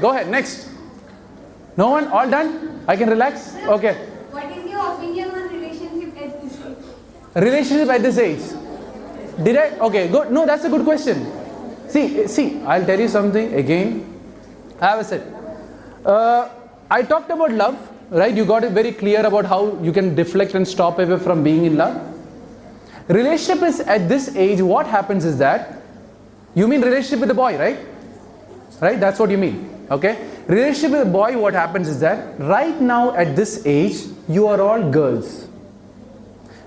go ahead. Next. No one? All done? I can relax? Okay. What is your opinion on relationship at this age? Relationship at this age. Did I? Okay, good. No, that's a good question. See, I'll tell you something again. I have said. I talked about love, right? You got it very clear about how you can deflect and stop away from being in love. Relationship is at this age, what happens is that, you mean relationship with the boy, right? Right? That's what you mean. Okay? Relationship with a boy, what happens is that right now at this age, you are all girls.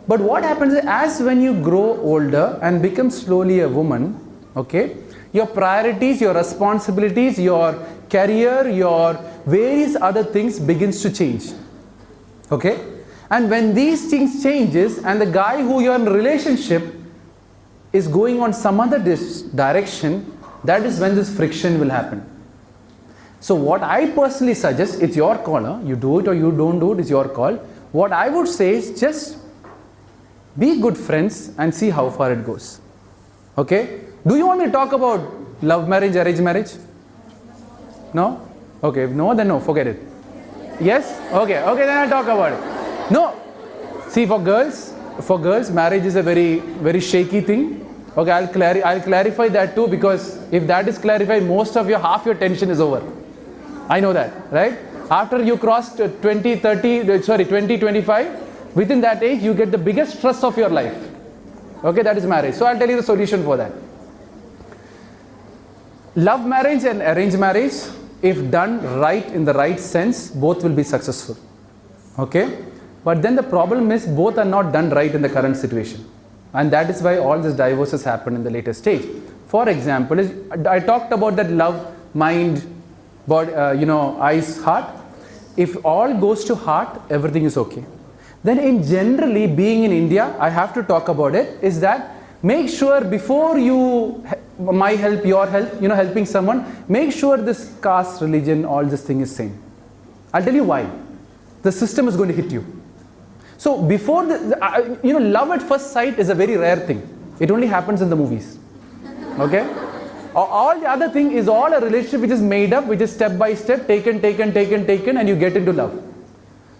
But what happens is as when you grow older and become slowly a woman, okay, your priorities, your responsibilities, your career, your various other things begins to change. Okay? And when these things changes and the guy who you're in a relationship is going on some other direction, that is when this friction will happen. So what I personally suggest, it's your call. Huh? You do it or you don't do it, it's your call. What I would say is just be good friends and see how far it goes. Okay? Do you want me to talk about love marriage, arranged marriage? No? Okay, if no, then no, forget it. Yes? Okay, then I'll talk about it. No. See, for girls, marriage is a very, very shaky thing. Okay, I'll clarify that too, because if that is clarified, half your tension is over. I know that, right? After you crossed 20, 25, within that age, you get the biggest stress of your life. Okay, that is marriage. So I'll tell you the solution for that. Love marriage and arranged marriage, if done right in the right sense, both will be successful. Okay? But then the problem is both are not done right in the current situation. And that is why all these divorces happen in the later stage. For example, I talked about that love, mind, body, eyes, heart. If all goes to heart, everything is okay. Then in generally, being in India, I have to talk about it, is that make sure before you, my help, your help, helping someone, make sure this caste, religion, all this thing is same. I'll tell you why. The system is going to hit you. So before, love at first sight is a very rare thing. It only happens in the movies. Okay? All the other thing is all a relationship which is made up, which is step by step, taken, and you get into love.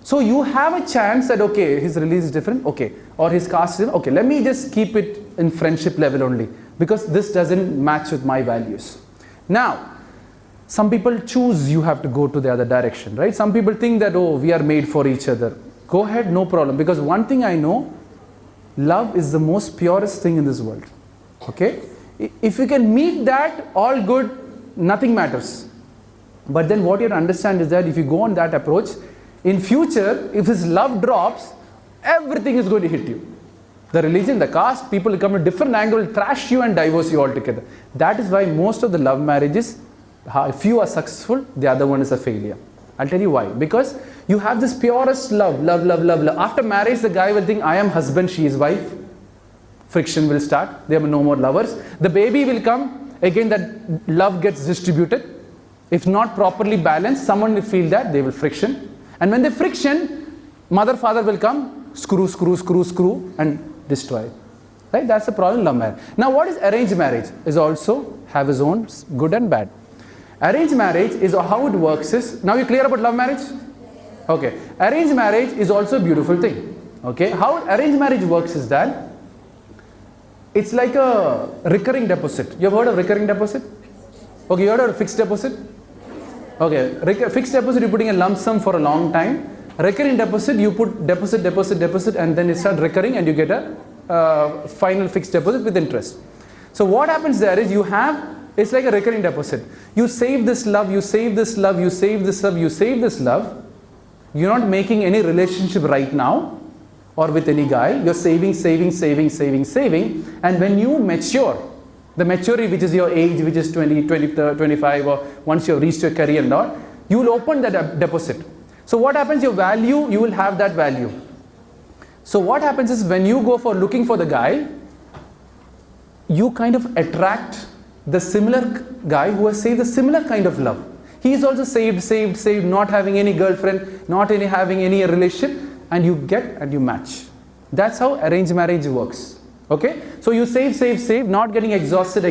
So you have a chance that, okay, his religion is different, okay, or his caste is, okay, let me just keep it in friendship level only, because this doesn't match with my values. Now, some people choose you have to go to the other direction, right? Some people think that, oh, we are made for each other. Go ahead, no problem, because one thing I know, love is the most purest thing in this world. Okay? If you can meet that, all good, nothing matters. But then what you have to understand is that if you go on that approach, in future, if his love drops, everything is going to hit you. The religion, the caste, people will come at a different angle, trash you and divorce you altogether. That is why most of the love marriages, few are successful, the other one is a failure. I'll tell you why. Because you have this purest love. After marriage, the guy will think, I am husband, she is wife. Friction will start. There are no more lovers. The baby will come. Again, that love gets distributed. If not properly balanced, someone will feel that they will friction. And when they friction, mother, father will come, screw, and destroy. Right? That's the problem in love marriage. Now, what is arranged marriage? Is also have its own good and bad. Arranged marriage is how it works is, now you clear about love marriage? Okay. Arranged marriage is also a beautiful thing. Okay. How arranged marriage works is that it's like a recurring deposit. You have heard of recurring deposit? Okay, you heard of fixed deposit? Okay, fixed deposit, you're putting a lump sum for a long time. Recurring deposit, you put deposit, and then it starts recurring and you get a final fixed deposit with interest. So what happens there is it's like a recurring deposit. You save this love, you save this love, you save this love, you save this love. You're not making any relationship right now or with any guy. You're saving. And when you mature, the maturity which is your age, which is 20, 25, or once you've reached your career and all, you will open that deposit. So what happens, your value, you will have that value. So what happens is when you go for looking for the guy, you kind of attract the similar guy who has saved the similar kind of love. He is also saved, not having any girlfriend, not having any relationship, and you get and you match. That's how arranged marriage works. Okay? So you save, not getting exhausted.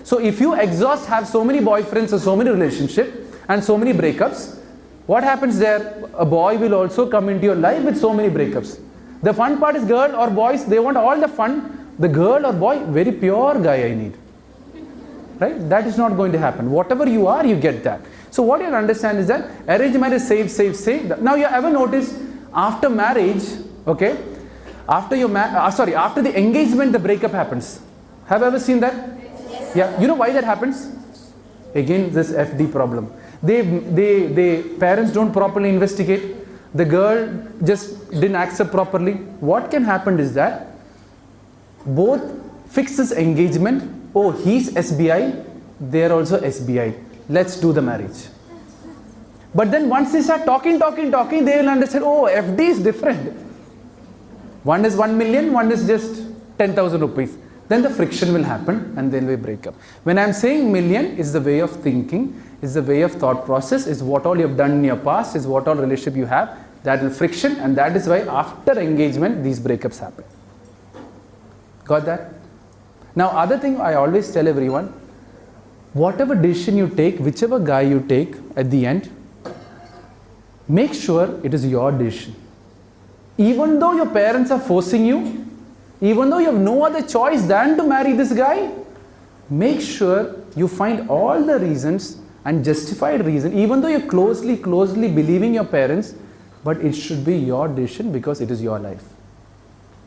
So if you have so many boyfriends or so many relationships, and so many breakups. What happens there? A boy will also come into your life with so many breakups. The fun part is girl or boys, they want all the fun. The girl or boy, very pure guy I need. Right? That is not going to happen. Whatever you are, you get that. So what you'll understand is that arranged marriage save. Now you ever notice after marriage, okay, after the engagement, the breakup happens. Have you ever seen that? Yes. Yeah. You know why that happens? Again, this FD problem. They parents don't properly investigate. The girl just didn't accept properly. What can happen is that both fix this engagement. Oh, he's SBI, they're also SBI. Let's do the marriage. But then once they start talking, they will understand, oh, FD is different. One is 1 million, one is just 10,000 rupees. Then the friction will happen and then we break up. When I'm saying million, is the way of thinking, is the way of thought process, is what all you have done in your past, is what all relationship you have. That will friction, and that is why after engagement, these breakups happen. Got that? Now, other thing I always tell everyone, whatever decision you take, whichever guy you take at the end, make sure it is your decision. Even though your parents are forcing you, even though you have no other choice than to marry this guy, make sure you find all the reasons and justified reason, even though you're closely believing your parents, but it should be your decision because it is your life.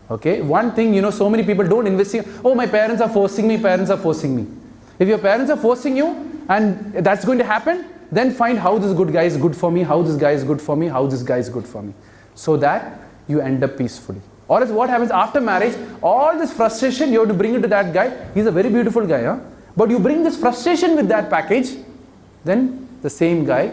Okay, one thing, so many people don't investigate, oh, my parents are forcing me. If your parents are forcing you and that's going to happen, then find how this good guy is good for me, how this guy is good for me, how this guy is good for me, so that you end up peacefully. Or else what happens after marriage, all this frustration you have to bring it to that guy. He's a very beautiful guy, huh? But you bring this frustration with that package, then the same guy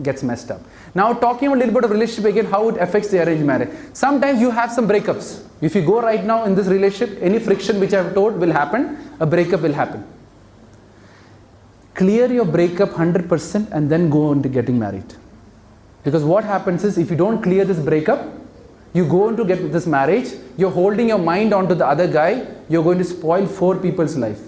gets messed up. Now talking a little bit of relationship again, how it affects the arranged marriage. Sometimes you have some breakups. If you go right now in this relationship, any friction which I have told will happen, a breakup will happen. Clear your breakup 100% and then go into getting married. Because what happens is, if you don't clear this breakup, you go into get this marriage, you're holding your mind onto the other guy, you're going to spoil 4 people's life.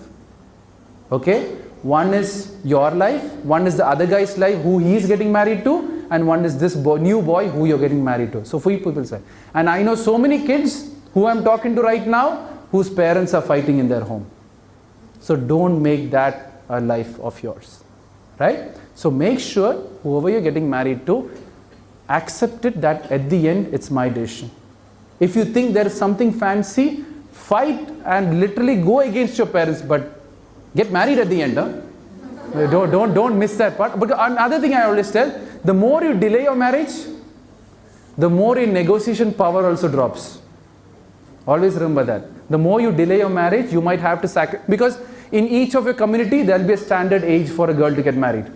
Okay? One is your life, one is the other guy's life who he is getting married to, and one is this new boy who you're getting married to. So 4 people's life. And I know so many kids who I'm talking to right now whose parents are fighting in their home. So don't make that a life of yours. Right? So make sure whoever you're getting married to, accept it that at the end it's my decision. If you think there is something fancy, fight and literally go against your parents, but get married at the end. Huh? Don't miss that part. But another thing I always tell, the more you delay your marriage, the more your negotiation power also drops. Always remember that. The more you delay your marriage, you might have to sacrifice, because in each of your community there will be a standard age for a girl to get married.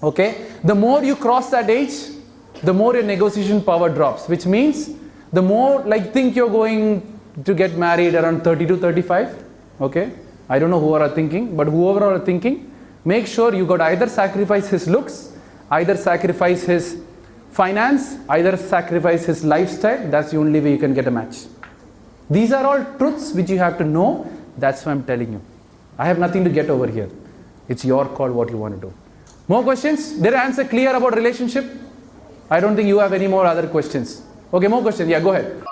Okay? The more you cross that age, the more your negotiation power drops, which means the more, think you're going to get married around 30 to 35. Okay? I don't know who are thinking, but whoever are thinking, make sure you got to either sacrifice his looks, either sacrifice his finance, either sacrifice his lifestyle. That's the only way you can get a match. These are all truths which you have to know. That's why I'm telling you. I have nothing to get over here. It's your call what you want to do. More questions? Did I answer clear about relationship? I don't think you have any more other questions. Okay, more questions. Yeah, go ahead.